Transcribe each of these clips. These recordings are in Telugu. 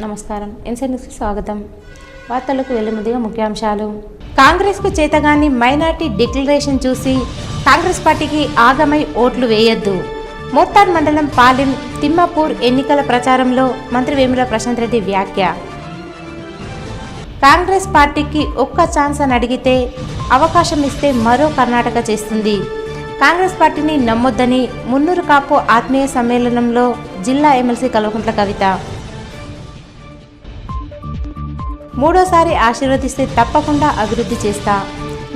నమస్కారం. ఎన్సీఎన్కి స్వాగతం. వార్తలకు వెళ్లే ముందుగా ముఖ్యాంశాలు. కాంగ్రెస్కు చేతగాని మైనార్టీ డిక్లరేషన్ చూసి కాంగ్రెస్ పార్టీకి ఆగమై ఓట్లు వేయొద్దు. మోత్తార్ మండలం పాలెం తిమ్మాపూర్ ఎన్నికల ప్రచారంలో మంత్రి వేముల ప్రశాంత్ రెడ్డి వ్యాఖ్య. కాంగ్రెస్ పార్టీకి ఒక్క ఛాన్స్ అని అడిగితే అవకాశం ఇస్తే మరో కర్ణాటక చేస్తుంది. కాంగ్రెస్ పార్టీని నమ్మొద్దని మున్నూరు కాపు ఆత్మీయ సమ్మేళనంలో జిల్లా ఎమ్మెల్సీ కల్వకుంట్ల కవిత. మూడోసారి ఆశీర్వదిస్తే తప్పకుండా అభివృద్ధి చేస్తా.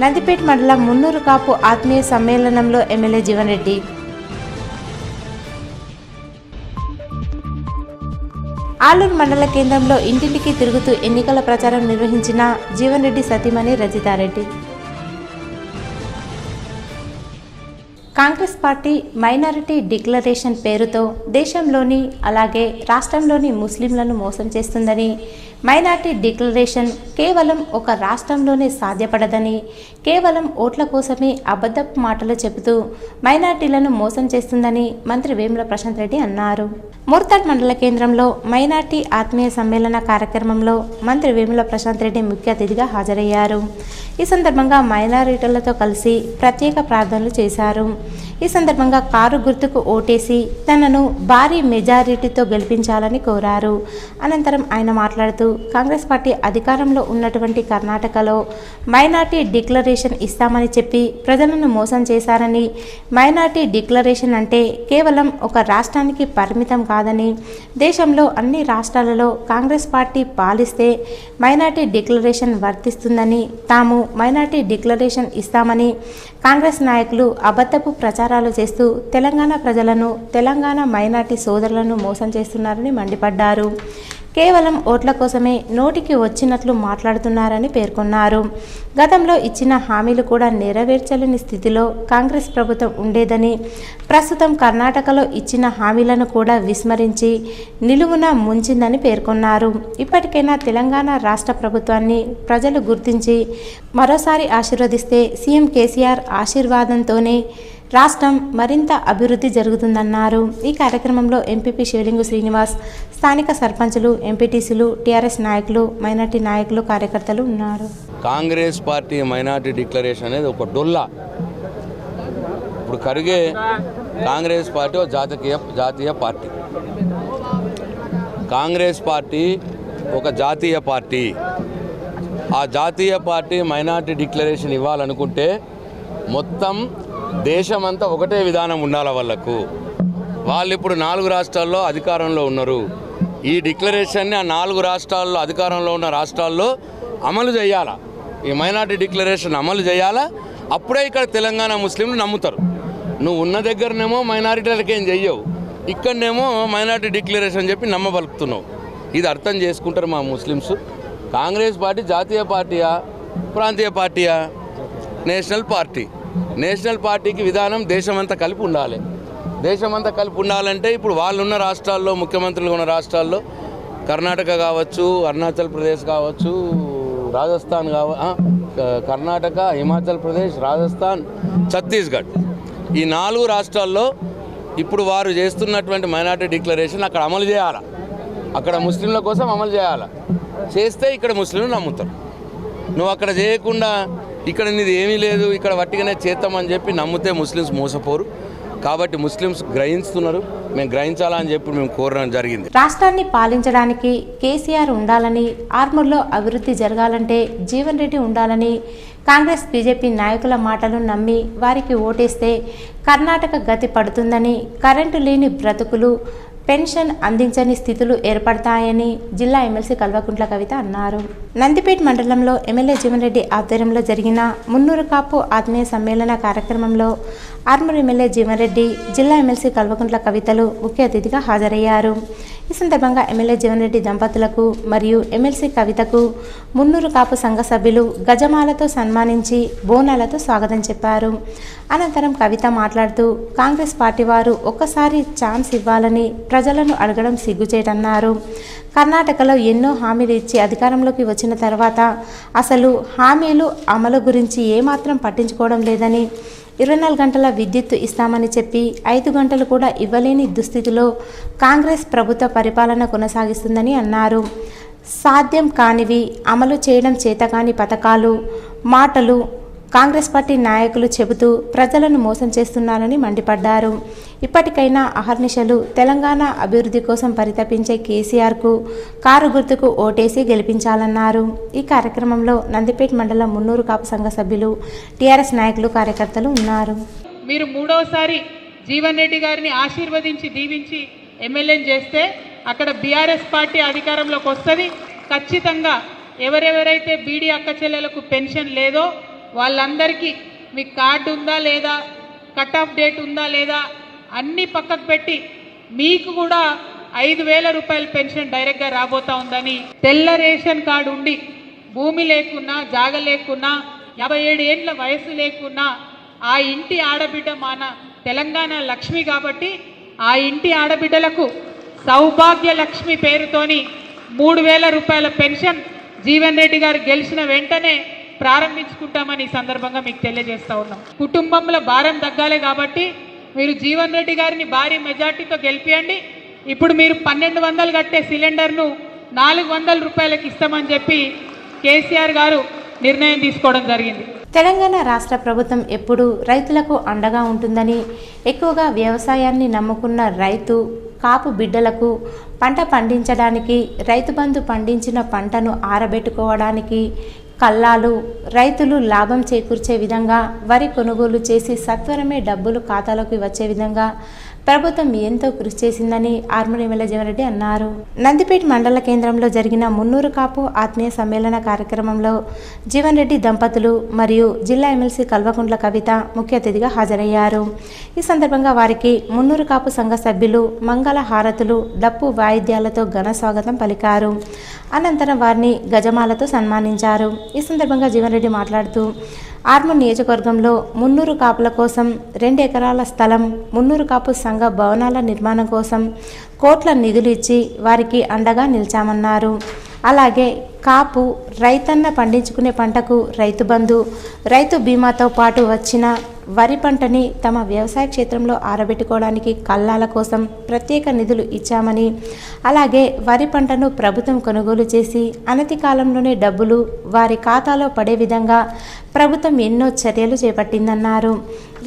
నందిపేట మండలం మున్నూరు కాపు ఆత్మీయ సమ్మేళనంలో ఎమ్మెల్యే జీవన్ రెడ్డి. ఆలూరు మండల కేంద్రంలో ఇంటింటికి తిరుగుతూ ఎన్నికల ప్రచారం నిర్వహించిన జీవన్ రెడ్డి సతీమణి Rajitha Reddy. Congress party minority declaration పేరుతో దేశంలోని అలాగే రాష్ట్రంలోని ముస్లింలను మోసం చేస్తుందని, మైనారిటీ డిక్లరేషన్ కేవలం ఒక రాష్ట్రంలోనే సాధ్యపడదని, కేవలం ఓట్ల కోసమే అబద్ధపు మాటలు చెబుతూ మైనార్టీలను మోసం చేస్తుందని మంత్రి వేముల ప్రశాంత్ రెడ్డి అన్నారు. మోర్తాడ్ మండల కేంద్రంలో మైనార్టీ ఆత్మీయ సమ్మేళన కార్యక్రమంలో మంత్రి వేముల ప్రశాంత్ రెడ్డి ముఖ్య అతిథిగా హాజరయ్యారు. ఈ సందర్భంగా మైనారిటీలతో కలిసి ప్రత్యేక ప్రార్థనలు చేశారు. ఈ సందర్భంగా కారు గుర్తుకు ఓటేసి తనను భారీ మెజారిటీతో గెలిపించాలని కోరారు. అనంతరం ఆయన మాట్లాడుతూ కాంగ్రెస్ పార్టీ అధికారంలో ఉన్నటువంటి కర్ణాటకలో మైనార్టీ డిక్లరేషన్ ఇస్తామని చెప్పి ప్రజలను మోసం చేశారని, మైనార్టీ డిక్లరేషన్ అంటే కేవలం ఒక రాష్ట్రానికి పరిమితం కాదని, దేశంలో అన్ని రాష్ట్రాలలో కాంగ్రెస్ పార్టీ పాలిస్తే మైనార్టీ డిక్లరేషన్ వర్తిస్తుందని, తాము మైనార్టీ డిక్లరేషన్ ఇస్తామని కాంగ్రెస్ నాయకులు అబద్ధపు ప్రచారాలు చేస్తూ తెలంగాణ ప్రజలను, తెలంగాణ మైనార్టీ సోదరులను మోసం చేస్తున్నారని మండిపడ్డారు. కేవలం ఓట్ల కోసమే నోటికి వచ్చినట్లు మాట్లాడుతున్నారని పేర్కొన్నారు. గతంలో ఇచ్చిన హామీలు కూడా నెరవేర్చలేని స్థితిలో కాంగ్రెస్ ప్రభుత్వం ఉండేదని, ప్రస్తుతం కర్ణాటకలో ఇచ్చిన హామీలను కూడా విస్మరించి నిలువున ముంచిందని పేర్కొన్నారు. ఇప్పటికైనా తెలంగాణ రాష్ట్ర ప్రభుత్వాన్ని ప్రజలు గుర్తించి మరోసారి ఆశీర్వదిస్తే సీఎం కేసీఆర్ ఆశీర్వాదంతోనే రాష్ట్రం మరింత అభివృద్ధి జరుగుతుందన్నారు. ఈ కార్యక్రమంలో ఎంపీపీ శివలింగు శ్రీనివాస్, స్థానిక సర్పంచులు, ఎంపీటీసీలు, టీఆర్ఎస్ నాయకులు, మైనార్టీ నాయకులు, కార్యకర్తలు ఉన్నారు. కాంగ్రెస్ పార్టీ మైనార్టీ డిక్లరేషన్ అనేది ఒక డొల్లా. ఇప్పుడు కరిగే కాంగ్రెస్ పార్టీ ఒక జాతీయ పార్టీ. కాంగ్రెస్ పార్టీ ఒక జాతీయ పార్టీ. ఆ జాతీయ పార్టీ మైనార్టీ డిక్లరేషన్ ఇవ్వాలనుకుంటే మొత్తం దేశమంతా ఒకటే విధానం ఉండాలి. వాళ్ళు ఇప్పుడు 4 రాష్ట్రాల్లో అధికారంలో ఉన్నారు. ఈ డిక్లరేషన్ని ఆ 4 రాష్ట్రాల్లో అధికారంలో ఉన్న రాష్ట్రాల్లో అమలు చేయాలా. ఈ మైనార్టీ డిక్లరేషన్ అమలు చేయాలా. అప్పుడే ఇక్కడ తెలంగాణ ముస్లింలు నమ్ముతారు. నువ్వు ఉన్న దగ్గరనేమో మైనారిటీలకు ఏం చెయ్యవు, ఇక్కడనేమో మైనార్టీ డిక్లరేషన్ చెప్పి నమ్మబలుకుతున్నావు. ఇది అర్థం చేసుకుంటారు మా ముస్లిమ్స్. కాంగ్రెస్ పార్టీ జాతీయ పార్టీయా, ప్రాంతీయ పార్టీయా? National party. నేషనల్ పార్టీకి విధానం దేశమంతా కలిపి ఉండాలి. దేశమంతా కలిపి ఉండాలంటే ఇప్పుడు వాళ్ళున్న రాష్ట్రాల్లో, ముఖ్యమంత్రులు ఉన్న రాష్ట్రాల్లో కర్ణాటక కావచ్చు, అరుణాచల్ ప్రదేశ్ కావచ్చు, రాజస్థాన్ కర్ణాటక, హిమాచల్ ప్రదేశ్, రాజస్థాన్, ఛత్తీస్గఢ్, ఈ 4 రాష్ట్రాల్లో ఇప్పుడు వారు చేస్తున్నటువంటి మైనార్టీ డిక్లరేషన్ అక్కడ అమలు చేయాలి. అక్కడ ముస్లింల కోసం అమలు చేయాలి. చేస్తే ఇక్కడ ముస్లింలు నమ్ముతారు. నువ్వు అక్కడ చేయకుండా ఇక్కడ నీది ఏమీ లేదు, ఇక్కడ వట్టిగానే చేస్తామని చెప్పి నమ్మితే ముస్లిమ్స్ మోసపోరు. కాబట్టి ముస్లిమ్స్ గ్రహిస్తున్నారు. మేము గ్రహించాలని చెప్పి మేము కోరడం జరిగింది. రాష్ట్రాన్ని పాలించడానికి కేసీఆర్ ఉండాలని, ఆర్మూర్లో అభివృద్ధి జరగాలంటే జీవన్ రెడ్డి ఉండాలని, కాంగ్రెస్ బీజేపీ నాయకుల మాటలు నమ్మి వారికి ఓటేస్తే కర్ణాటక గతి పడుతుందని, కరెంటు లేని బ్రతుకులు, పెన్షన్ అందించని స్థితులు ఏర్పడతాయని జిల్లా ఎమ్మెల్సీ కల్వకుంట్ల కవిత అన్నారు. నందిపేట మండలంలో ఎమ్మెల్యే జీవన్ రెడ్డి ఆధ్వర్యంలో జరిగిన మున్నూరు కాపు ఆత్మీయ సమ్మేళన కార్యక్రమంలో ఆర్మూర్ ఎమ్మెల్యే జీవన్ రెడ్డి, జిల్లా ఎమ్మెల్సీ కల్వకుంట్ల కవితలు ముఖ్య అతిథిగా హాజరయ్యారు. ఈ సందర్భంగా ఎమ్మెల్యే జీవన్ రెడ్డి దంపతులకు మరియు ఎమ్మెల్సీ కవితకు మున్నూరు కాపు సంఘ సభ్యులు గజమాలతో సన్మానించి బోనాలతో స్వాగతం చెప్పారు. అనంతరం కవిత మాట్లాడుతూ కాంగ్రెస్ పార్టీ వారు ఒక్కసారి ఛాన్స్ ఇవ్వాలని ప్రజలను అడగడం సిగ్గుచేటన్నారు. కర్ణాటకలో ఎన్నో హామీలు ఇచ్చి అధికారంలోకి వచ్చిన తర్వాత అసలు హామీలు అమలు గురించి ఏమాత్రం పట్టించుకోవడం లేదని, 24 గంటల విద్యుత్ ఇస్తామని చెప్పి 5 గంటలు కూడా ఇవ్వలేని దుస్థితిలో కాంగ్రెస్ ప్రభుత్వ పరిపాలన కొనసాగిస్తుందని అన్నారు. సాధ్యం కానివి, అమలు చేయడం చేతకాని పథకాలు, మాటలు కాంగ్రెస్ పార్టీ నాయకులు చెబుతూ ప్రజలను మోసం చేస్తున్నారని మండిపడ్డారు. ఇప్పటికైనా అహర్నిశలు తెలంగాణ అభివృద్ధి కోసం పరితపించే కేసీఆర్కు కారు గుర్తుకు ఓటేసి గెలిపించాలన్నారు. ఈ కార్యక్రమంలో నందిపేట మండలం మున్నూరు కాపు సంఘ సభ్యులు, టీఆర్ఎస్ నాయకులు, కార్యకర్తలు ఉన్నారు. మీరు మూడోసారి జీవన్ రెడ్డి గారిని ఆశీర్వదించి దీవించి ఎమ్మెల్యేని చేస్తే అక్కడ బీఆర్ఎస్ పార్టీ అధికారంలోకి వస్తుంది. ఖచ్చితంగా ఎవరెవరైతే బీడీ అక్క చెల్లెలకు పెన్షన్ లేదో వాళ్ళందరికీ మీకు కార్డు ఉందా లేదా, కట్ ఆఫ్ డేట్ ఉందా లేదా అన్నీ పక్కకు పెట్టి మీకు కూడా 5,000 రూపాయల పెన్షన్ డైరెక్ట్గా రాబోతా ఉందని, తెల్ల రేషన్ కార్డు ఉండి భూమి లేకున్నా, జాగ లేకున్నా, 57 ఏళ్ళ వయసు లేకున్నా ఆ ఇంటి ఆడబిడ్డ మన తెలంగాణ లక్ష్మి కాబట్టి ఆ ఇంటి ఆడబిడ్డలకు సౌభాగ్య లక్ష్మి పేరుతోని 3,000 రూపాయల పెన్షన్ జీవన్ రెడ్డి గారు గెలిచిన వెంటనే ప్రారంభించుకుంటామని ఈ సందర్భంగా మీకు తెలియజేస్తా ఉన్నాం. కుటుంబంలో భారం తగ్గాలి కాబట్టి మీరు జీవన్ రెడ్డి గారిని భారీ మెజార్టీతో గెలిపియండి. ఇప్పుడు మీరు 1,200 కట్టే సిలిండర్ను 400 రూపాయలకు ఇస్తామని చెప్పి కేసీఆర్ గారు నిర్ణయం తీసుకోవడం జరిగింది. తెలంగాణ రాష్ట్ర ప్రభుత్వం ఎప్పుడూ రైతులకు అండగా ఉంటుందని, ఎక్కువగా వ్యవసాయాన్ని నమ్ముకున్న రైతు కాపు బిడ్డలకు పంట పండించడానికి, రైతు బంధు పండించిన పంటను ఆరబెట్టుకోవడానికి, కల్లాలు రైతులు లాభం చేకూర్చే విధంగా వరి కొనుగోలు చేసి సత్వరమే డబ్బులు ఖాతాలోకి వచ్చే విధంగా ప్రభుత్వం ఎంతో కృషి చేసిందని ఆర్మూర్ ఎమ్మెల్యే జీవన్ రెడ్డి అన్నారు. నందిపేట మండల కేంద్రంలో జరిగిన మున్నూరు కాపు ఆత్మీయ సమ్మేళన కార్యక్రమంలో జీవన్ రెడ్డి దంపతులు మరియు జిల్లా ఎమ్మెల్సీ కల్వకుంట్ల కవిత ముఖ్య అతిథిగా హాజరయ్యారు. ఈ సందర్భంగా వారికి మున్నూరు కాపు సంఘ సభ్యులు మంగళ హారతులు, డప్పు వాయిద్యాలతో ఘన స్వాగతం పలికారు. అనంతరం వారిని గజమాలతో సన్మానించారు. ఈ సందర్భంగా జీవన్ రెడ్డి మాట్లాడుతూ ఆర్మూర్ నియోజకవర్గంలో మున్నూరు కాపుల కోసం 2 ఎకరాల స్థలం, మున్నూరు కాపు సంఘ భవనాల నిర్మాణం కోసం కోట్ల నిధులు ఇచ్చి వారికి అండగా నిలిచామన్నారు. అలాగే కాపు రైతన్న పండించుకునే పంటకు రైతు బంధు, రైతు బీమాతో పాటు వచ్చిన వరి పంటని తమ వ్యవసాయ క్షేత్రంలో ఆరబెట్టుకోవడానికి కల్లాల కోసం ప్రత్యేక నిధులు ఇచ్చామని, అలాగే వరి పంటను ప్రభుత్వం కొనుగోలు చేసి అనతి కాలంలోనే డబ్బులు వారి ఖాతాలో పడే విధంగా ప్రభుత్వం ఎన్నో చర్యలు చేపట్టిందన్నారు.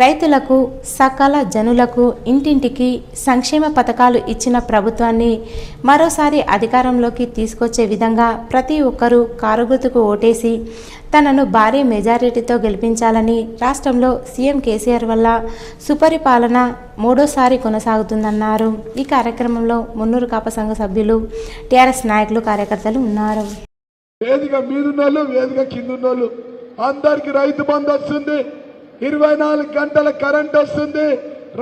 రైతులకు, సకల జనులకు ఇంటింటికి సంక్షేమ పథకాలు ఇచ్చిన ప్రభుత్వాన్ని మరోసారి అధికారంలోకి తీసుకొచ్చే విధంగా ప్రతి ఒక్కరూ కారు గుర్తుకు ఓటేసి తనను భారీ మెజారిటీతో గెలిపించాలని, రాష్ట్రంలో సీఎం కేసీఆర్ వల్ల సుపరిపాలన మూడోసారి కొనసాగుతుందన్నారు. ఈ కార్యక్రమంలో మున్నూరు కాపు సంఘ సభ్యులు, టీఆర్ఎస్ నాయకులు, కార్యకర్తలు ఉన్నారు. వేదిక మీదున్నోళ్ళు, వేదిక కిందున్నోళ్ళు అందరికి రైతు బంధు వస్తుంది, 24 గంటల కరెంట్ వస్తుంది,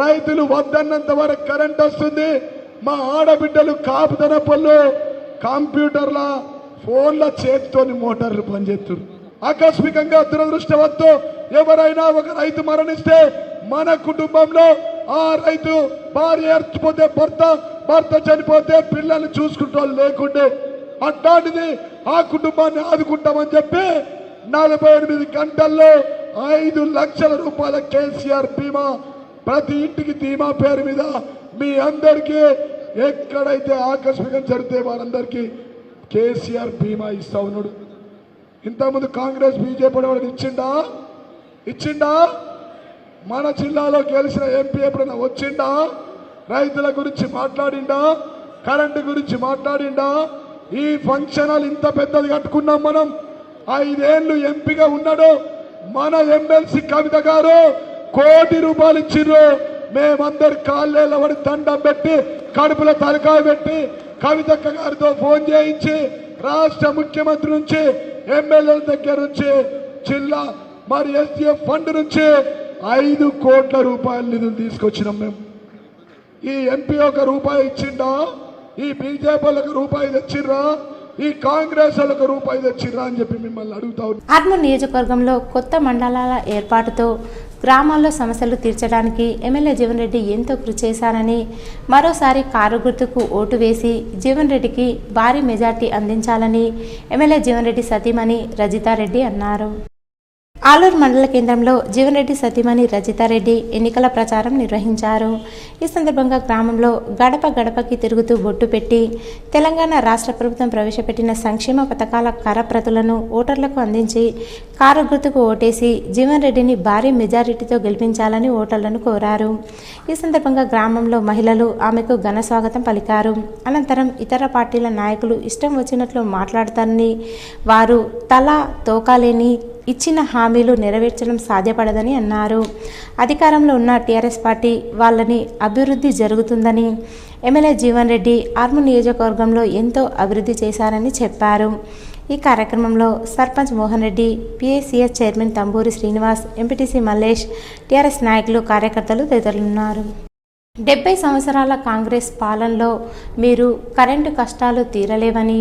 రైతులు వద్దన్నంత వరకు కరెంట్ వస్తుంది. మా ఆడబిడ్డలు కాపుదన పళ్ళు కంప్యూటర్ల ఫోన్ల చేతితోని మోటార్లు పనిచేస్తున్నారు. ఆకస్మికంగా దురదృష్టవత్తు ఎవరైనా ఒక రైతు మరణిస్తే మన కుటుంబంలో ఆ రైతు భార్య ఏర్చిపోతే భర్త చనిపోతే పిల్లల్ని చూసుకుంటూ లేకుండే అట్లాంటిది ఆ కుటుంబాన్ని ఆదుకుంటామని చెప్పి 48 గంటల్లో 5 లక్షల రూపాయల కేసీఆర్ బీమా ప్రతి ఇంటికి ధీమా పేరు మీద మీ అందరికీ ఎక్కడైతే ఆకస్మికం జరిగితే వారందరికీ కేసీఆర్ బీమా ఇస్తా ఉన్నాడు. ఇంతకుముందు కాంగ్రెస్ బీజేపీ వాళ్ళకి ఇచ్చిండా? మన జిల్లాలో గెలిచిన ఎంపీ ఎప్పుడైనా వచ్చిండా? రైతుల గురించి మాట్లాడిండా? కరెంటు గురించి మాట్లాడిండా? ఈ ఫంక్షన్ హాల్ ఇంత పెద్దది కట్టుకున్నాం మనం. 5 ఏళ్ళు ఎంపీగా ఉన్నాడు మన ఎమ్మెల్సీ కవిత గారు, 1 కోటి రూపాయలు ఇచ్చిర్రు. మేమందరి కాళ్ళేళ్ళ పడి దండం పెట్టి కడుపుల తలకాయ పెట్టి కవితక్క గారితో ఫోన్ చేయించి రాష్ట్ర ముఖ్యమంత్రి నుంచి, ఎమ్మెల్యేల దగ్గర నుంచి, జిల్లా మరి ఎస్డిఎఫ్ ఫండ్ నుంచి 5 కోట్ల రూపాయల నిధులు తీసుకొచ్చినాం మేము. ఈ ఎంపీ 1 రూపాయి ఇచ్చిండా? ఈ బీజేపీ వాళ్ళకి రూపాయి తెచ్చిర్రా? ఈ కాంగ్రెస్ వాళ్ళకి రూపాయి తెచ్చిర్రా అని చెప్పి మిమ్మల్ని అడుగుతా. ఆర్మూర్ నియోజకవర్గంలో కొత్త మండలాల ఏర్పాటుతో గ్రామాల్లో సమస్యలు తీర్చడానికి ఎమ్మెల్యే జీవన్ రెడ్డి ఎంతో కృషి చేశారని, మరోసారి కారు గుర్తుకు ఓటు వేసి జీవన్ రెడ్డికి భారీ మెజార్టీ అందించాలని ఎమ్మెల్యే జీవన్ రెడ్డి సతీమణి రజితారెడ్డి అన్నారు. ఆలూరు మండల కేంద్రంలో జీవన్ రెడ్డి సతీమణి రజితారెడ్డి ఎన్నికల ప్రచారం నిర్వహించారు. ఈ సందర్భంగా గ్రామంలో గడప గడపకి తిరుగుతూ బొట్టు పెట్టి తెలంగాణ రాష్ట్ర ప్రభుత్వం ప్రవేశపెట్టిన సంక్షేమ పథకాల కరప్రతులను ఓటర్లకు అందించి కారు గుర్తుకు ఓటేసి జీవన్ రెడ్డిని భారీ మెజారిటీతో గెలిపించాలని ఓటర్లను కోరారు. ఈ సందర్భంగా గ్రామంలో మహిళలు ఆమెకు ఘన స్వాగతం పలికారు. అనంతరం ఇతర పార్టీల నాయకులు ఇష్టం వచ్చినట్లు మాట్లాడతారని, వారు తలా తోకాలేని ఇచ్చిన హామీలు నెరవేర్చడం సాధ్యపడదని అన్నారు. అధికారంలో ఉన్న టీఆర్ఎస్ పార్టీ వాళ్ళని అభివృద్ధి జరుగుతుందని, ఎమ్మెల్యే జీవన్ రెడ్డి ఆర్మూర్ నియోజకవర్గంలో ఎంతో అభివృద్ధి చేశారని చెప్పారు. ఈ కార్యక్రమంలో sarpanch Mohan Reddy, PACS chairman Thamburi Srinivas, MPTC Mallesh, TRS నాయకులు, కార్యకర్తలు తదితరులున్నారు. 70 సంవత్సరాల కాంగ్రెస్ పాలనలో మీరు కరెంటు కష్టాలు తీరలేవని,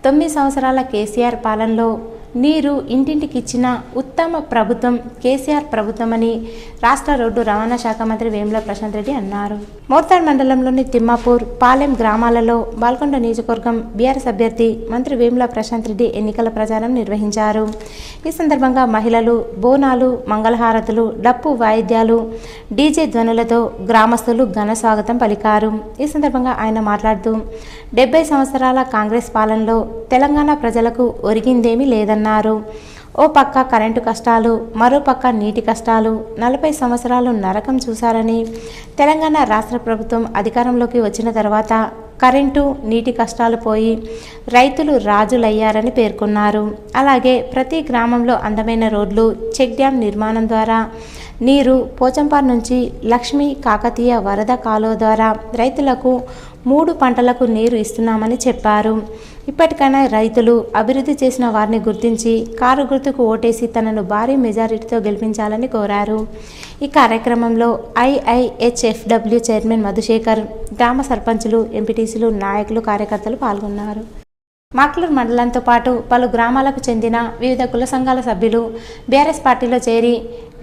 9 సంవత్సరాల కేసీఆర్ పాలనలో నీరు ఇంటింటికి ఇచ్చిన ఉత్తమ ప్రభుత్వం కేసీఆర్ ప్రభుత్వమని రాష్ట్ర రోడ్డు రవాణా శాఖ మంత్రి వేముల ప్రశాంత్ రెడ్డి అన్నారు. మోర్తాడ్ మండలంలోని తిమ్మాపూర్, పాలెం గ్రామాలలో బాల్కొండ నియోజకవర్గం బీఆర్ఎస్ అభ్యర్థి మంత్రి వేముల ప్రశాంత్ రెడ్డి ఎన్నికల ప్రచారం నిర్వహించారు. ఈ సందర్భంగా మహిళలు బోనాలు, మంగళహారతులు, డప్పు వాయిద్యాలు, డీజే ధ్వనులతో గ్రామస్తులు ఘన స్వాగతం పలికారు. ఈ సందర్భంగా ఆయన మాట్లాడుతూ 70 సంవత్సరాల కాంగ్రెస్ పాలనలో తెలంగాణ ప్రజలకు ఒరిగిందేమీ లేదన్నారు. ఓ పక్క కరెంటు కష్టాలు, మరో పక్క నీటి కష్టాలు, 40 సంవత్సరాలు నరకం చూశారని, తెలంగాణ రాష్ట్ర ప్రభుత్వం అధికారంలోకి వచ్చిన తర్వాత కరెంటు, నీటి కష్టాలు పోయి రైతులు రాజులయ్యారని పేర్కొన్నారు. అలాగే ప్రతి గ్రామంలో అందమైన రోడ్లు, చెక్ డ్యాం నిర్మాణం ద్వారా నీరు, పోచంపాడు నుంచి లక్ష్మీ కాకతీయ వరద కాలువ ద్వారా రైతులకు 3 పంటలకు నీరు ఇస్తున్నామని చెప్పారు. ఇప్పటికైనా రైతులు అభివృద్ధి చేసిన వారిని గుర్తించి కారు గుర్తుకు ఓటేసి తనను భారీ మెజారిటీతో గెలిపించాలని కోరారు. ఈ కార్యక్రమంలో IIHFW చైర్మన్ మధుశేఖర్, గ్రామ సర్పంచులు, ఎంపీటీసీలు, నాయకులు, కార్యకర్తలు పాల్గొన్నారు. మాక్లూరు మండలంతో పాటు పలు గ్రామాలకు చెందిన వివిధ కుల సంఘాల సభ్యులు బీఆర్ఎస్ పార్టీలో చేరి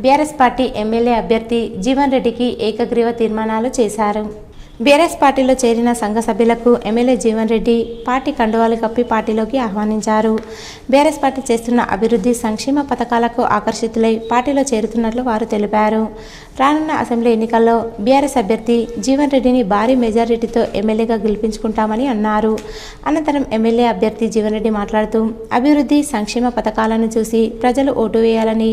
బీఆర్ఎస్ పార్టీ ఎమ్మెల్యే అభ్యర్థి జీవన్ రెడ్డికి ఏకగ్రీవ తీర్మానాలు చేశారు. బీఆర్ఎస్ పార్టీలో చేరిన సంఘ సభ్యులకు ఎమ్మెల్యే జీవన్ రెడ్డి పార్టీ కండువాలు కప్పి పార్టీలోకి ఆహ్వానించారు. బీఆర్ఎస్ పార్టీ చేస్తున్న అభివృద్ధి, సంక్షేమ పథకాలకు ఆకర్షితులై పార్టీలో చేరుతున్నట్లు వారు తెలిపారు. రానున్న అసెంబ్లీ ఎన్నికల్లో బీఆర్ఎస్ అభ్యర్థి జీవన్ రెడ్డిని భారీ మెజారిటీతో ఎమ్మెల్యేగా గెలిపించుకుంటామని అన్నారు. అనంతరం ఎమ్మెల్యే అభ్యర్థి జీవన్ రెడ్డి మాట్లాడుతూ అభివృద్ధి, సంక్షేమ పథకాలను చూసి ప్రజలు ఓటు వేయాలని,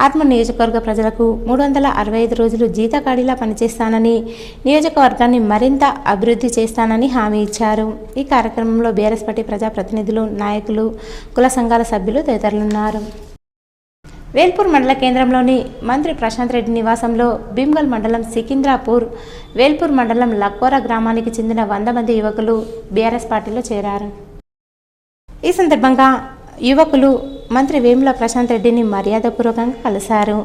ఆర్మూర్ నియోజకవర్గ ప్రజలకు 365 రోజులు జీతకాడిలా పనిచేస్తానని, నియోజకవర్గాన్ని మరింత అభివృద్ధి చేస్తానని హామీ ఇచ్చారు. ఈ కార్యక్రమంలో బీఆర్ఎస్ పార్టీ ప్రజాప్రతినిధులు, నాయకులు, కుల సంఘాల సభ్యులు తదితరులున్నారు. వేల్పూర్ మండల కేంద్రంలోని మంత్రి ప్రశాంత్ రెడ్డి నివాసంలో భీమ్గల్ మండలం సికింద్రాపూర్, వేల్పూర్ మండలం లక్వరా గ్రామానికి చెందిన 100 మంది యువకులు బీఆర్ఎస్ పార్టీలో చేరారు. ఈ సందర్భంగా యువకులు మంత్రి వేముల ప్రశాంత్ రెడ్డిని మర్యాదపూర్వకంగా కలిశారు.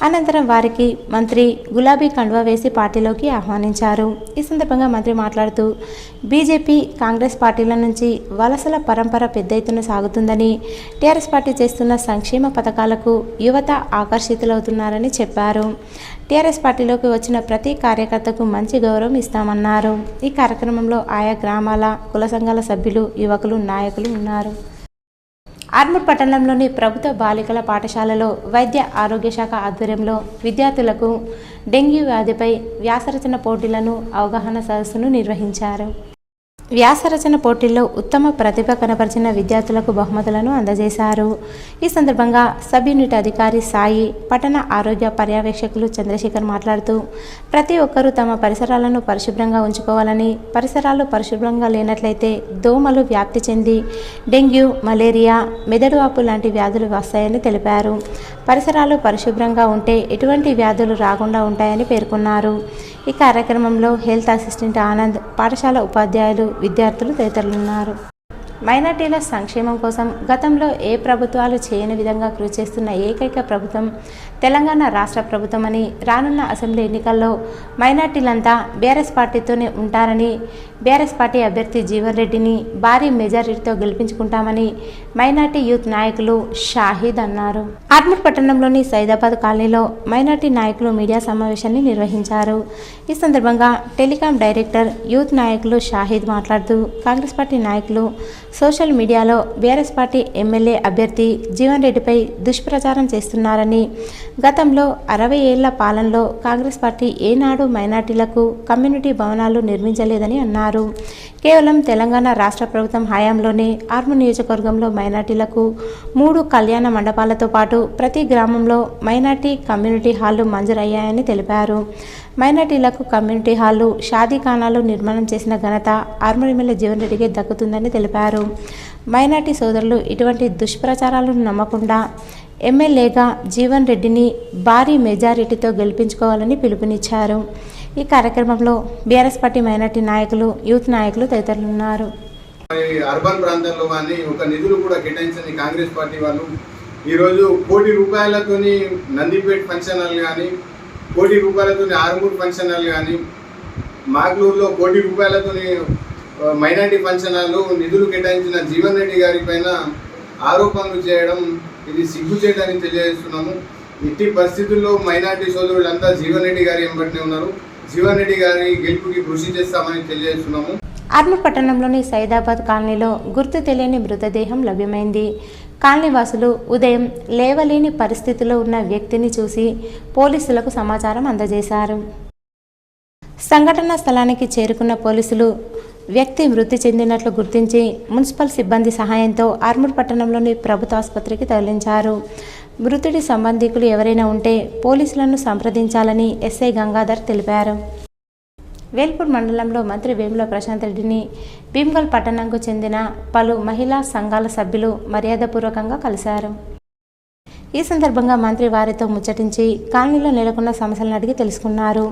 అనంతరం వారికి మంత్రి గులాబీ కండువా వేసి పార్టీలోకి ఆహ్వానించారు. ఈ సందర్భంగా మంత్రి మాట్లాడుతూ బీజేపీ, కాంగ్రెస్ పార్టీల నుంచి వలసల పరంపర పెద్ద ఎత్తున సాగుతుందని, టీఆర్ఎస్ పార్టీ చేస్తున్న సంక్షేమ పథకాలకు యువత ఆకర్షితులవుతున్నారని చెప్పారు. టీఆర్ఎస్ పార్టీలోకి వచ్చిన ప్రతి కార్యకర్తకు మంచి గౌరవం ఇస్తామన్నారు. ఈ కార్యక్రమంలో ఆయా గ్రామాల, కుల సంఘాల సభ్యులు, యువకులు, నాయకులు ఉన్నారు. ఆర్మూర్ పట్టణంలోని ప్రభుత్వ బాలికల పాఠశాలలో వైద్య ఆరోగ్య శాఖ ఆధ్వర్యంలో విద్యార్థులకు డెంగ్యూ వ్యాధిపై వ్యాసరచన పోటీలను, అవగాహన సదస్సును నిర్వహించారు. వ్యాసరచన పోటీల్లో ఉత్తమ ప్రతిభ కనపరిచిన విద్యార్థులకు బహుమతులను అందజేశారు. ఈ సందర్భంగా సబ్ యూనిట్ అధికారి సాయి, పట్టణ ఆరోగ్య పర్యవేక్షకులు చంద్రశేఖర్ మాట్లాడుతూ ప్రతి ఒక్కరూ తమ పరిసరాలను పరిశుభ్రంగా ఉంచుకోవాలని, పరిసరాలు పరిశుభ్రంగా లేనట్లయితే దోమలు వ్యాప్తి చెంది డెంగ్యూ, మలేరియా, మెదడు వాపు లాంటి వ్యాధులు వస్తాయని తెలిపారు. పరిసరాలు పరిశుభ్రంగా ఉంటే ఎటువంటి వ్యాధులు రాకుండా ఉంటాయని పేర్కొన్నారు. ఈ కార్యక్రమంలో హెల్త్ అసిస్టెంట్ ఆనంద్, పాఠశాల ఉపాధ్యాయులు, విద్యార్థులు తదితరులున్నారు. మైనార్టీల సంక్షేమం కోసం గతంలో ఏ ప్రభుత్వాలు చేయని విధంగా కృషి చేస్తున్న ఏకైక ప్రభుత్వం తెలంగాణ రాష్ట్ర ప్రభుత్వమని, రానున్న అసెంబ్లీ ఎన్నికల్లో మైనార్టీలంతా బీఆర్ఎస్ పార్టీతోనే ఉంటారని, బీఆర్ఎస్ పార్టీ అభ్యర్థి జీవన్ రెడ్డిని భారీ మెజారిటీతో గెలిపించుకుంటామని మైనార్టీ యూత్ నాయకులు షాహిద్ అన్నారు. ఆర్మూర్ పట్టణంలోని సైదాబాద్ కాలనీలో మైనార్టీ నాయకులు మీడియా సమావేశాన్ని నిర్వహించారు. ఈ సందర్భంగా టెలికాం డైరెక్టర్, యూత్ నాయకులు షాహిద్ మాట్లాడుతూ కాంగ్రెస్ పార్టీ నాయకులు సోషల్ మీడియాలో బీఆర్ఎస్ పార్టీ ఎమ్మెల్యే అభ్యర్థి జీవన్ రెడ్డిపై దుష్ప్రచారం చేస్తున్నారని, గతంలో 60 ఏళ్ల పాలనలో కాంగ్రెస్ పార్టీ ఏనాడు మైనార్టీలకు కమ్యూనిటీ భవనాలు నిర్మించలేదని అన్నారు. కేవలం తెలంగాణ రాష్ట్ర ప్రభుత్వం హయాంలోనే ఆర్మూర్ నియోజకవర్గంలో మైనార్టీలకు 3 కళ్యాణ మండపాలతో పాటు ప్రతి గ్రామంలో మైనార్టీ కమ్యూనిటీ హాళ్లు మంజూరయ్యాయని తెలిపారు. మైనార్టీలకు కమ్యూనిటీ హాళ్లు, షాదీఖానాలు నిర్మాణం చేసిన ఘనత ఆర్మూర్ ఎమ్మెల్యే జీవన్ రెడ్డికి దక్కుతుందని తెలిపారు. మైనార్టీ సోదరులు ఇటువంటి దుష్ప్రచారాలను నమ్మకుండా ఎమ్మెల్యేగా జీవన్ రెడ్డిని భారీ మెజారిటీతో గెలిపించుకోవాలని పిలుపునిచ్చారు. ఈ కార్యక్రమంలో బీఆర్ఎస్ పార్టీ మైనార్టీ నాయకులు, యూత్ నాయకులు తదితరులు ఉన్నారు. అర్బన్ ప్రాంతాల్లో కానీ ఒక నిధులు కూడా కేటాయించని కాంగ్రెస్ పార్టీ వాళ్ళు ఈరోజు ₹1 కోటి నందిపేట్ ఫంక్షన్ హాల్ కానీ, ₹1 కోటి ఆర్మూర్ ఫంక్షన్ హాల్ కానీ, మాగ్లూరులో ₹1 మైనార్టీ ఫంక్షన్ హాల్ నిధులు కేటాయించిన జీవన్ రెడ్డి గారి పైన ఆరోపణలు చేయడం ఇది సిగ్గుచేటని తెలియజేస్తున్నాము. ఇట్టి పరిస్థితుల్లో మైనార్టీ సోదరులంతా జీవన్ రెడ్డి గారి వెంబడినే ఉన్నారు. జీవన్ రెడ్డి గారి గెలుపుకి కృషి చేస్తామని తెలియజేస్తున్నాము. ఆర్మూర్ పట్టణంలోని సైదాబాద్ కాలనీలో గుర్తు తెలియని మృతదేహం లభ్యమైంది. కాలనీవాసులు ఉదయం లేవలేని పరిస్థితిలో ఉన్న వ్యక్తిని చూసి పోలీసులకు సమాచారం అందజేశారు. సంఘటనా స్థలానికి చేరుకున్న పోలీసులు వ్యక్తి మృతి చెందినట్లు గుర్తించి మున్సిపల్ సిబ్బంది సహాయంతో ఆర్మూర్ పట్టణంలోని ప్రభుత్వ ఆసుపత్రికి తరలించారు. మృతుడి సంబంధికులు ఎవరైనా ఉంటే పోలీసులను సంప్రదించాలని ఎస్ఐ గంగాధర్ తెలిపారు. వేల్పూర్ మండలంలో మంత్రి వేముల ప్రశాంత్ రెడ్డిని భీమ్గల్ పట్టణంకు చెందిన పలు మహిళా సంఘాల సభ్యులు మర్యాదపూర్వకంగా కలిశారు. ఈ సందర్భంగా మంత్రి వారితో ముచ్చటించి కాలనీలో నెలకొన్న సమస్యలను అడిగి తెలుసుకున్నారు.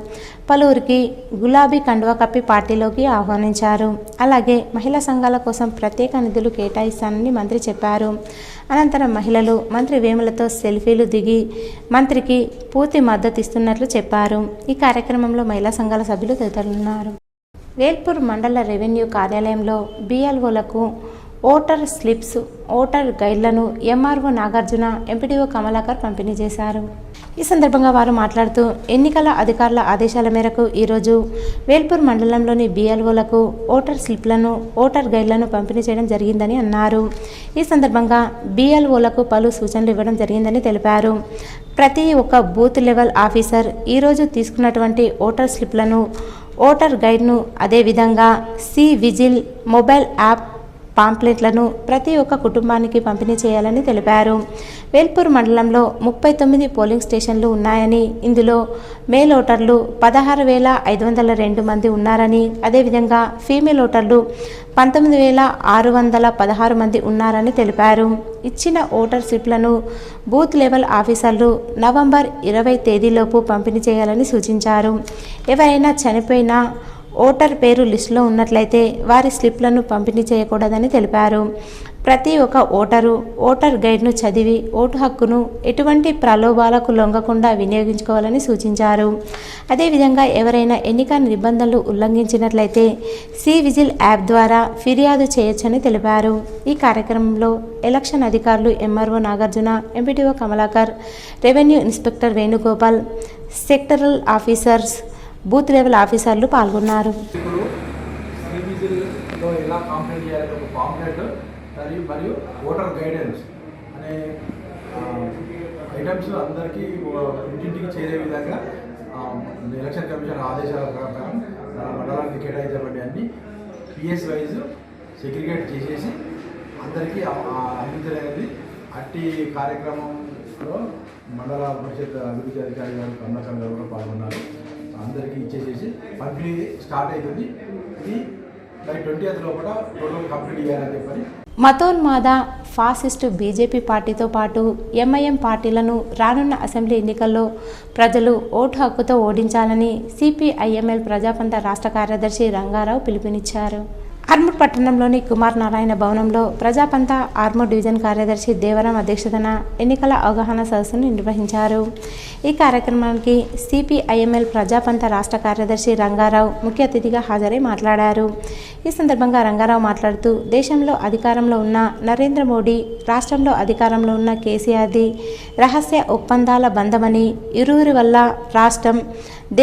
పలువురికి గులాబీ కండువా కప్పి పార్టీలోకి ఆహ్వానించారు. అలాగే మహిళా సంఘాల కోసం ప్రత్యేక నిధులు కేటాయిస్తానని మంత్రి చెప్పారు. అనంతరం మహిళలు మంత్రి వేములతో సెల్ఫీలు దిగి మంత్రికి పూర్తి మద్దతు ఇస్తున్నట్లు చెప్పారు. ఈ కార్యక్రమంలో మహిళా సంఘాల సభ్యులు తదితరులున్నారు. వేల్పూర్ మండల రెవెన్యూ కార్యాలయంలో BLOలకు ఓటర్ స్లిప్స్, ఓటర్ గైడ్లను ఎంఆర్ఓ నాగార్జున, ఎంపీడీఓ కమలాకర్ పంపిణీ చేశారు. ఈ సందర్భంగా వారు మాట్లాడుతూ ఎన్నికల అధికారుల ఆదేశాల మేరకు ఈరోజు వేల్పూర్ మండలంలోని BLOలకు ఓటర్ స్లిప్లను, ఓటర్ గైడ్లను పంపిణీ చేయడం జరిగిందని అన్నారు. ఈ సందర్భంగా BLOలకు పలు సూచనలు ఇవ్వడం జరిగిందని తెలిపారు. ప్రతి ఒక్క బూత్ లెవెల్ ఆఫీసర్ ఈరోజు తీసుకున్నటువంటి ఓటర్ స్లిప్లను, ఓటర్ గైడ్ను, అదేవిధంగా విజిల్ మొబైల్ యాప్ పాంప్లెట్లను ప్రతి ఒక్క కుటుంబానికి పంపిణీ చేయాలని తెలిపారు. వేల్పూర్ మండలంలో 39 పోలింగ్ స్టేషన్లు ఉన్నాయని, ఇందులో మేల్ ఓటర్లు 16,502 మంది ఉన్నారని, అదేవిధంగా ఫీమేల్ ఓటర్లు 19,616 మంది ఉన్నారని తెలిపారు. ఇచ్చిన ఓటర్ స్లిప్లను బూత్ లెవెల్ ఆఫీసర్లు నవంబర్ 20 తేదీలోపు పంపిణీ చేయాలని సూచించారు. ఎవరైనా చనిపోయినా ఓటర్ పేరు లిస్టులో ఉన్నట్లయితే వారి స్లిప్లను పంపిణీ చేయకూడదని తెలిపారు. ప్రతి ఒక్క ఓటరు ఓటర్ గైడ్ను చదివి ఓటు హక్కును ఎటువంటి ప్రలోభాలకు లొంగకుండా వినియోగించుకోవాలని సూచించారు. అదేవిధంగా ఎవరైనా ఎన్నికల నిబంధనలు ఉల్లంఘించినట్లయితే విజిల్ యాప్ ద్వారా ఫిర్యాదు చేయొచ్చని తెలిపారు. ఈ కార్యక్రమంలో ఎలక్షన్ అధికారులు MRO Nagarjuna, MPDO Kamalakar, revenue inspector Venugopal, sectoral officers, booth level ఆఫీసర్లు పాల్గొన్నారు. ఎలా కాంప్లైంట్ చేయాలి ఒక పాంప్లెట్ మరియు ఓటర్ గైడెన్స్ అనే ఐటమ్స్ అందరికీ ఇంటింటికి చేరే విధంగా ఎలక్షన్ కమిషన్ ఆదేశాల ప్రకారం మండలానికి కేటాయించబడి అన్ని PS వైజ్ సెగ్రిగేట్ చేసేసి అందరికీ అందించలేనిది. అట్టి కార్యక్రమంలో మండల పరిషత్ అభివృద్ధి అధికారి గారు కమలాకర్ గారు కూడా పాల్గొన్నారు. అందరికీ ఇచ్చేసేసి పంపిణీ స్టార్ట్ అవుతుంది. ఇది బై 20th లోపల టోటల్ కంప్లీట్ చేయాలని చెప్పని. మతోన్మాద ఫాసిస్టు బీజేపీ పార్టీతో పాటు MIM పార్టీలను రానున్న అసెంబ్లీ ఎన్నికల్లో ప్రజలు ఓటు హక్కుతో ఓడించాలని CPIML ప్రజాపంత రాష్ట్ర కార్యదర్శి రంగారావు పిలుపునిచ్చారు. ఆర్మూర్ పట్టణంలోని కుమార్ నారాయణ భవనంలో ప్రజాపంత ఆర్మూర్ డివిజన్ కార్యదర్శి దేవరాం అధ్యక్షతన ఎన్నికల అవగాహన సదస్సును నిర్వహించారు. ఈ కార్యక్రమానికి CPIML ప్రజాపంత రాష్ట్ర కార్యదర్శి రంగారావు ముఖ్య అతిథిగా హాజరై మాట్లాడారు. ఈ సందర్భంగా రంగారావు మాట్లాడుతూ దేశంలో అధికారంలో ఉన్న నరేంద్ర మోడీ, రాష్ట్రంలో అధికారంలో ఉన్న కేసీఆర్ది రహస్య ఒప్పందాల బంధమని, ఇరువురి వల్ల రాష్ట్రం,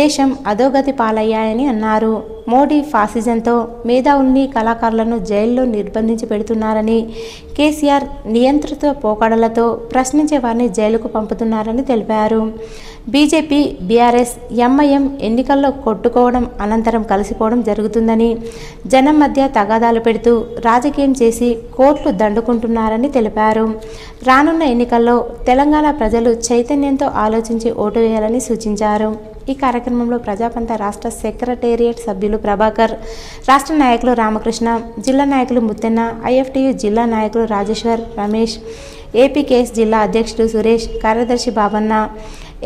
దేశం అధోగతి పాలయ్యాయని అన్నారు. మోడీ ఫాసిజంతో మేధావుల్ని కళాకారులను జైల్లో నిర్బంధించి పెడుతున్నారని, కేసీఆర్ నియంత్రిత పోకడలతో ప్రశ్నించే వారిని జైలుకు పంపుతున్నారని తెలిపారు. బీజేపీ, బీఆర్ఎస్, ఎంఐఎం ఎన్నికల్లో కొట్టుకోవడం అనంతరం కలిసిపోవడం జరుగుతుందని, జనం మధ్య తగాదాలు పెడుతూ రాజకీయం చేసి కోట్లు దండుకుంటున్నారని తెలిపారు. రానున్న ఎన్నికల్లో తెలంగాణ ప్రజలు చైతన్యంతో ఆలోచించి ఓటు వేయాలని సూచించారు. ఈ కార్యక్రమంలో ప్రజాపంత రాష్ట్ర సెక్రటేరియట్ సభ్యులు ప్రభాకర్, రాష్ట్ర నాయకులు రామకృష్ణ, జిల్లా నాయకులు ముత్తెన్న, ఐఎఫ్టియు జిల్లా నాయకులు రాజేశ్వర్, రమేష్, ఏపీకేఎస్ జిల్లా అధ్యక్షుడు సురేష్, కార్యదర్శి బాబన్న,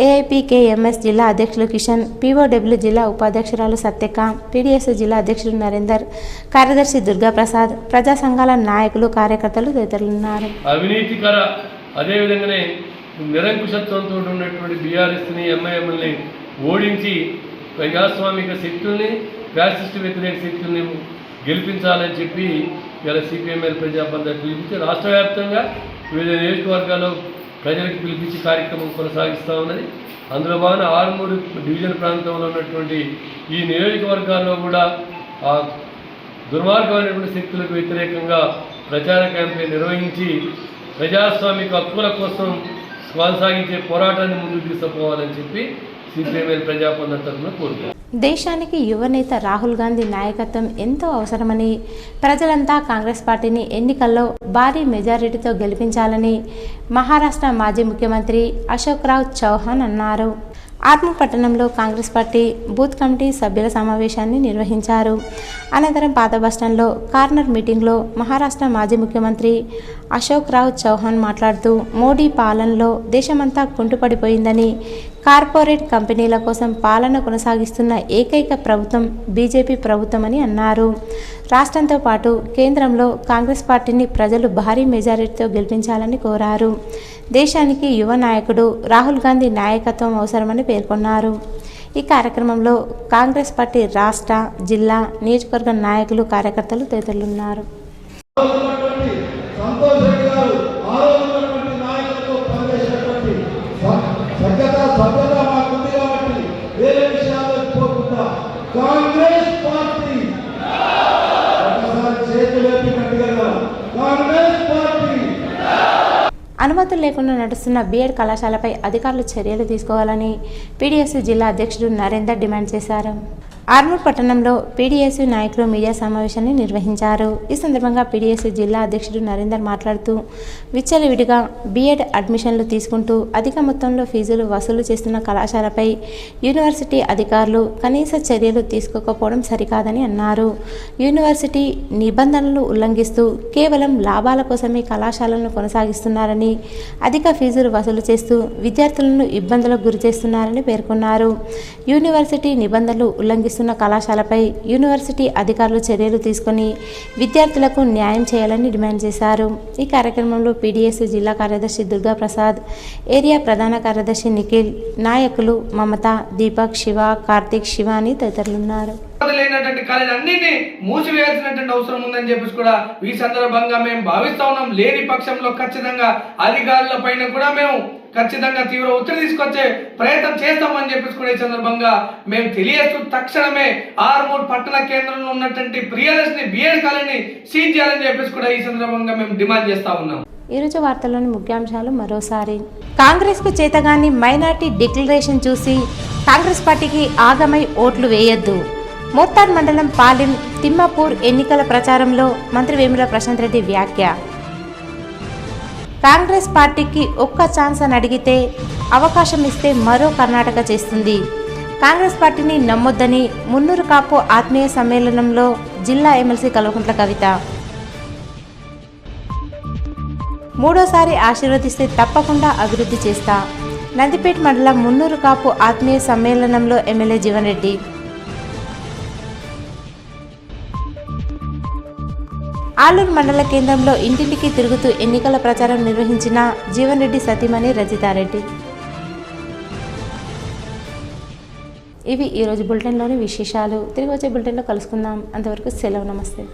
ఏఐపీకేఎంఎస్ జిల్లా అధ్యక్షులు కిషన్, పీఓడబ్ల్యూ జిల్లా ఉపాధ్యక్షురాలు సత్యక్క, పీడీఎస్ జిల్లా అధ్యక్షుడు నరేందర్, కార్యదర్శి దుర్గాప్రసాద్, ప్రజా సంఘాల నాయకులు, కార్యకర్తలు తదితరులున్నారు. అవినీతికర అదేవిధంగానే నిరంకుశత్వంతో ఉన్నటువంటి బీఆర్ఎస్ని, ఎంఐఎంఎల్ని ఓడించి ప్రజాస్వామిక శక్తుల్ని, ఫ్యాసిస్ట్ వ్యతిరేక శక్తుల్ని గెలిపించాలని చెప్పి ఇలా సిపిఎంఎల్ ప్రజాపంత పిలిపించి రాష్ట్ర వ్యాప్తంగా వివిధ నియోజకవర్గాల్లో ప్రజలకు పిలిపించి కార్యక్రమం కొనసాగిస్తూ ఉన్నది. అందులో భాగంగా ఆరుమూరు డివిజన్ ప్రాంతంలో ఉన్నటువంటి ఈ నియోజకవర్గాల్లో కూడా ఆ దుర్మార్గమైనటువంటి శక్తులకు వ్యతిరేకంగా ప్రచార క్యాంపెయిన్ నిర్వహించి ప్రజాస్వామిక హక్కుల కోసం కొనసాగించే పోరాటాన్ని ముందుకు తీసుకుపోవాలని చెప్పి సిపిఎంఎల్ ప్రజాపంత తరఫున కోరుతున్నారు. దేశానికి యువనేత రాహుల్ గాంధీ నాయకత్వం ఎంతో అవసరమని, ప్రజలంతా కాంగ్రెస్ పార్టీని ఎన్నికల్లో భారీ మెజారిటీతో గెలిపించాలని మహారాష్ట్ర మాజీ ముఖ్యమంత్రి అశోక్ రావ్ చౌహాన్ అన్నారు. ఆర్మూర్ పట్టణంలో కాంగ్రెస్ పార్టీ బూత్ కమిటీ సభ్యుల సమావేశాన్ని నిర్వహించారు. అనంతరం పాత బస్టాండ్లో కార్నర్ మీటింగ్లో మహారాష్ట్ర మాజీ ముఖ్యమంత్రి అశోక్ రావ్ చౌహాన్ మాట్లాడుతూ మోడీ పాలనలో దేశమంతా కుంటుపడిపోయిందని, కార్పొరేట్ కంపెనీల కోసం పాలన కొనసాగిస్తున్న ఏకైక ప్రభుత్వం బీజేపీ ప్రభుత్వమని అన్నారు. రాష్ట్రంతో పాటు కేంద్రంలో కాంగ్రెస్ పార్టీని ప్రజలు భారీ మెజారిటీతో గెలిపించాలని కోరారు. దేశానికి యువ నాయకుడు రాహుల్ గాంధీ నాయకత్వం అవసరమని పేర్కొన్నారు. ఈ కార్యక్రమంలో కాంగ్రెస్ పార్టీ రాష్ట్ర, జిల్లా, నియోజకవర్గ నాయకులు, కార్యకర్తలు తదితరులున్నారు. అనుమతులు లేకుండా నడుస్తున్న బీఎడ్ కళాశాలపై అధికారులు చర్యలు తీసుకోవాలని పీడీఎస్ జిల్లా అధ్యక్షుడు నరేందర్ డిమాండ్ చేశారు. ఆర్మూర్ పట్టణంలో పీడీఎస్ నాయకులు మీడియా సమావేశాన్ని నిర్వహించారు. ఈ సందర్భంగా పీడీఎస్ జిల్లా అధ్యక్షుడు నరేందర్ మాట్లాడుతూ విచ్చలవిడిగా బీఎడ్ అడ్మిషన్లు తీసుకుంటూ అధిక మొత్తంలో ఫీజులు వసూలు చేస్తున్న కళాశాలపై యూనివర్సిటీ అధికారులు కనీస చర్యలు తీసుకోకపోవడం సరికాదని అన్నారు. యూనివర్సిటీ నిబంధనలు ఉల్లంఘిస్తూ కేవలం లాభాల కోసమే కళాశాలను కొనసాగిస్తున్నారని, అధిక ఫీజులు వసూలు చేస్తూ విద్యార్థులను ఇబ్బందులకు గురిచేస్తున్నారని పేర్కొన్నారు. యూనివర్సిటీ నిబంధనలు ఉల్లంఘిస్తున్న కళాశాలపై యూనివర్సిటీ అధికారులు చర్యలు తీసుకుని విద్యార్థులకు న్యాయం చేయాలని డిమాండ్ చేశారు. ఈ కార్యక్రమంలో పీడీఎస్ జిల్లా కార్యదర్శి దుర్గాప్రసాద్, ఏరియా ప్రధాన కార్యదర్శి నిఖిల్, నాయకులు మమత, దీపక్, శివ, కార్తీక్, శివాని తదితరులున్నారు. అన్నింటినీ మూసివేయాల్సినటువంటి అవసరం ఉందని చెప్పేసి కూడా ఈ సందర్భంగా మేము భావిస్తా ఉన్నాం. లేని పక్షంలో ఖచ్చితంగా అధికారుల పైన కూడా మేము ఖచ్చితంగా తీవ్ర ఒత్తిడి తీసుకొచ్చే ప్రయత్నం చేస్తామని చెప్పేసి కూడా ఈ సందర్భంగా మేము తెలియజేస్తూ తక్షణమే ఆర్మూర్ పట్టణ కేంద్రంలో ఉన్నటువంటి ప్రియదర్శిని బీఎడ్ కాలేజీని సీజ్ చేయాలని చెప్పేసి కూడా ఈ సందర్భంగా మేము డిమాండ్ చేస్తా ఉన్నాం. ఈరోజు వార్తల్లోని ముఖ్యాంశాలు మరోసారి. కాంగ్రెస్కు చేతగాని మైనార్టీ డిక్లరేషన్ చూసి కాంగ్రెస్ పార్టీకి ఆగమై ఓట్లు వేయొద్దు. మోత్తార్ మండలం పాలెం తిమ్మాపూర్ ఎన్నికల ప్రచారంలో మంత్రి వేముల ప్రశాంత్ రెడ్డి వ్యాఖ్య. కాంగ్రెస్ పార్టీకి ఒక్క ఛాన్స్ అని అడిగితే అవకాశం ఇస్తే మరో కర్ణాటక చేస్తుంది. కాంగ్రెస్ పార్టీని నమ్మొద్దని మున్నూరు కాపు ఆత్మీయ సమ్మేళనంలో జిల్లా ఎమ్మెల్సీ కల్వకుంట్ల కవిత. మూడోసారి ఆశీర్వదిస్తే తప్పకుండా అభివృద్ధి చేస్తా. నందిపేట మండలం మున్నూరు కాపు ఆత్మీయ సమ్మేళనంలో ఎమ్మెల్యే జీవన్ రెడ్డి. ఆలూరు మండల కేంద్రంలో ఇంటింటికి తిరుగుతూ ఎన్నికల ప్రచారం నిర్వహించిన జీవన్ రెడ్డి సతీమణి రజితారెడ్డి. ఇవి ఈరోజు బులెటిన్లోని విశేషాలు. తిరిగి వచ్చే బులెటిన్లో కలుసుకుందాం. అంతవరకు సెలవు. నమస్తే.